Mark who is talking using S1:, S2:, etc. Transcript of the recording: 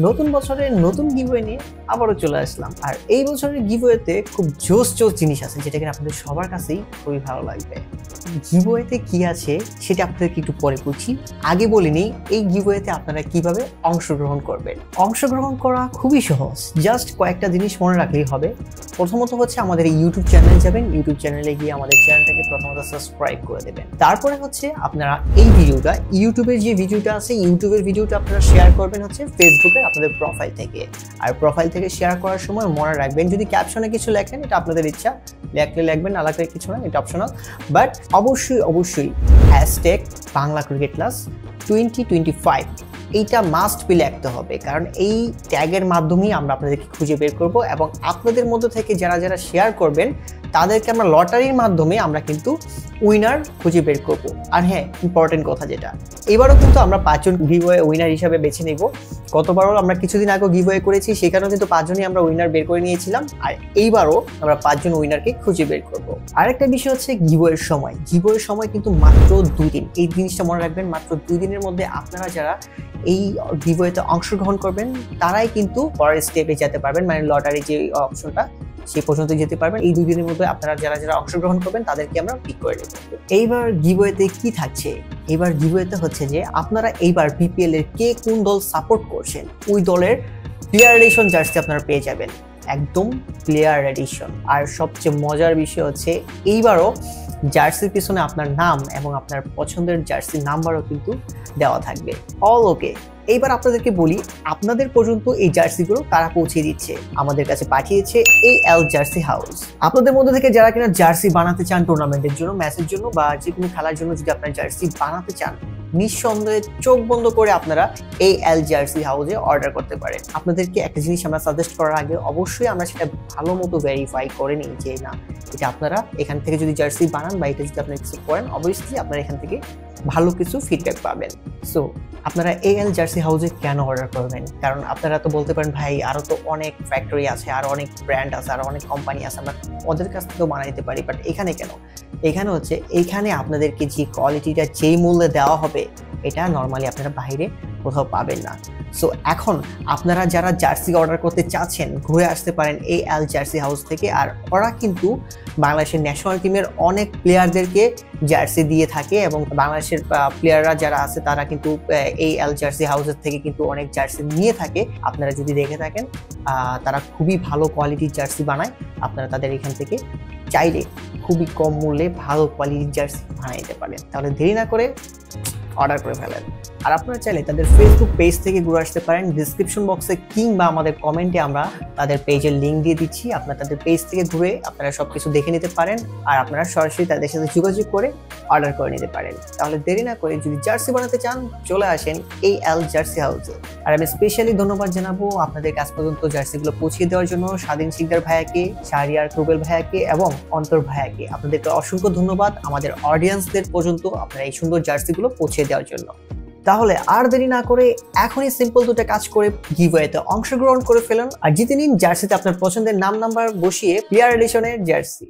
S1: নতুন বছরের নতুন গিভওয়ে নিয়ে আবারও চলে আসলাম। আর এই বছরের গিভওয়েতে খুব জোস জিনিস আছে, যেটা কিনা আপনাদের সবার কাছেই খুবই ভালো লাগবে। গিভওয়েতে কি আছে সেটা আপনাদেরকে একটু পরে বলছি। আগে বলিনি এই গিভওয়েতে আপনারা কিভাবে অংশগ্রহণ করবেন। অংশগ্রহণ করা খুবই সহজ, জাস্ট কয়েকটা জিনিস মনে রাখলেই হবে। প্রথমত হচ্ছে আমাদের ইউটিউব চ্যানেলে যাবেন, ইউটিউব চ্যানেলে গিয়ে আমাদের চ্যানেলটাকে প্রথমত সাবস্ক্রাইব করে দেবেন। তারপরে হচ্ছে আপনারা এই ভিডিওটা, ইউটিউবের যে ভিডিওটা আছে, ইউটিউবের ভিডিওটা আপনারা শেয়ার করবেন হচ্ছে ফেসবুকে আপনাদের প্রোফাইল থেকে। আর প্রোফাইল থেকে শেয়ার করার সময় মনে রাখবেন, যদি ক্যাপশনে কিছু লেখেন এটা আপনাদের ইচ্ছা, লেখলে লিখবেন, না লাগলে কিছু না, এটা অপশনাল। বাট অবশ্যই হ্যাশট্যাগ বাংলা ক্রিকেট ক্লাস 2025 এইটা মাস্ট বি লিখতে হবে, কারণ এই ট্যাগের মাধ্যমেই আমরা আপনাদেরকে খুঁজে বের করব এবং আপনাদের মধ্যে থেকে যারা যারা শেয়ার করবেন তাদেরকে আমরা লটারির মাধ্যমে আমরা কিন্তু উইনার খুঁজে বের করব। আর হ্যাঁ, ইম্পর্টেন্ট কথা যেটা, এবারও কিন্তু আমরা 5 জন গিভওয়ে উইনার হিসাবে বেছে নেব। গতবারও আমরা কিছুদিন আগে গিভওয়ে করেছি, সেখানেও কিন্তু 5 জনই আমরা উইনার বের করে নিয়েছিলাম। আর এইবারও আমরা 5 জন উইনারকে খুঁজে বের করব। আরেকটা বিষয় হচ্ছে গিভওয়ের সময়। গিভওয়ের সময় কিন্তু মাত্র 2 দিন। এই জিনিসটা মনে রাখবেন, মাত্র 2 দিনের মধ্যে আপনারা যারা এই গিভওয়েতে অংশগ্রহণ করবেন তারাই কিন্তু পরের স্টেপে যেতে পারবেন, মানে লটারি যে অপশনটা সেই পর্যন্ত যেতে পারবেন। এই 2 দিনের মধ্যে আপনারা যারা যারা অংশগ্রহণ করবেন তাদেরকে আমরা পিক করে নেব। এইবার গিভওয়েতে কি থাকছে? এইবার গিভওয়েতে হচ্ছে যে আপনারা এইবার বিপিএল এর কে কোন দল সাপোর্ট করছেন ওই দলের প্লেয়ার এডিশন জার্সি আপনারা পেয়ে যাবেন, একদম প্লেয়ার এডিশন। আর সবচেয়ে মজার বিষয় হচ্ছে এইবারও জার্সির পিছনে আপনার নাম এবং আপনার পছন্দের জার্সির নাম্বারও কিন্তু দেওয়া থাকবে। অল ওকে। এইবার আপনাদেরকে বলি, আপনাদের পর্যন্ত এই জার্সিগুলো কারা পৌঁছে দিচ্ছে। আমাদের কাছে পাঠিয়েছে AL জার্সি হাউস। আপনাদের মধ্যে থেকে যারা কিনা জার্সি বানাতে চান টুর্নামেন্টের জন্য, ম্যাচের জন্য বা যে কোনো খেলার জন্য, যদি আপনার জার্সি বানাতে চান, নিঃসন্দেহে চোখ বন্ধ করে আপনারা AL জার্সি হাউসে অর্ডার করতে পারেন। আপনাদেরকে একটা জিনিস আমরা সাজেস্ট করার আগে অবশ্যই আমরা সেটা ভালো মতো ভেরিফাই করে নিই যে না, এটা আপনারা এখান থেকে যদি জার্সি বানান বা এটা যদি আপনারা কিছু করেন, অবশ্যই আপনারা এখান থেকে ভালো কিছু ফিডব্যাক পাবেন। সো আপনারা AL জার্সি হাউসে কেন অর্ডার করবেন? কারণ আপনারা তো বলতে পারেন, ভাই আরো তো অনেক ফ্যাক্টরি আছে, আরো অনেক ব্র্যান্ড আছে, আরো অনেক কোম্পানি আছে, আমরা ওদের কাছ থেকেও বানাইতে পারি। বাট এখানে কেন? এখানে হচ্ছে এখানে আপনাদেরকে যে কোয়ালিটিটা যেই মূল্যে দেওয়া হবে এটা নর্মালি আপনারা বাইরে কোথাও পাবেন না। সো এখন আপনারা যারা জার্সি অর্ডার করতে চাচ্ছেন ঘুরে আসতে পারেন AL জার্সি হাউস থেকে। আর ওরা কিন্তু বাংলাদেশের ন্যাশনাল টিমের অনেক প্লেয়ারদেরকে জার্সি দিয়ে থাকে এবং বাংলাদেশের প্লেয়াররা যারা আছে তারা কিন্তু AL জার্সি হাউসের থেকে কিন্তু অনেক জার্সি নিয়ে থাকে। আপনারা যদি দেখে থাকেন তারা খুবই ভালো কোয়ালিটির জার্সি বানায়। আপনারা তাদের এখান থেকে চাইলে খুবই কম মূল্যে ভালো কোয়ালিটির জার্সি বানাইতে পারেন। তাহলে দেরি না করে অর্ডার করে ফেলেন। আর আপনারা চাইলে তাদের ফেসবুক পেজ থেকে ঘুরে আসতে পারেন। ডিসক্রিপশন বক্সে কিংবা আমাদের কমেন্টে আমরা তাদের পেজের লিঙ্ক দিয়ে দিচ্ছি। আপনারা তাদের পেজ থেকে ঘুরে আপনারা সবকিছু দেখে নিতে পারেন আর আপনারা সরাসরি তাদের সাথে যোগাযোগ করে অর্ডার করে নিতে পারেন। তাহলে দেরি না করে যদি জার্সি বানাতে চান চলে আসেন AL জার্সি হাউসে। আর আমি স্পেশালি ধন্যবাদ জানাবো আপনাদের কাছ পর্যন্ত জার্সিগুলো পৌঁছে দেওয়ার জন্য স্বাধীন শিকদার ভাইয়াকে, শাহরিয়ার রুবেল ভাইয়াকে এবং অন্তর ভাইয়াকে। আপনাদেরকে অসংখ্য ধন্যবাদ আমাদের অডিয়েন্সদের পর্যন্ত আপনারা এই সুন্দর জার্সিগুলো পৌঁছে দেওয়ার জন্য। তাহলে আর দেরি না করে এখনই সিম্পল দুটো কাজ করে গিভওয়েতে অংশগ্রহণ করে ফেলুন আর জিতে নিন জার্সিতে আপনার পছন্দের নাম নাম্বার বসিয়ে প্লেয়ার এডিশনের জার্সি।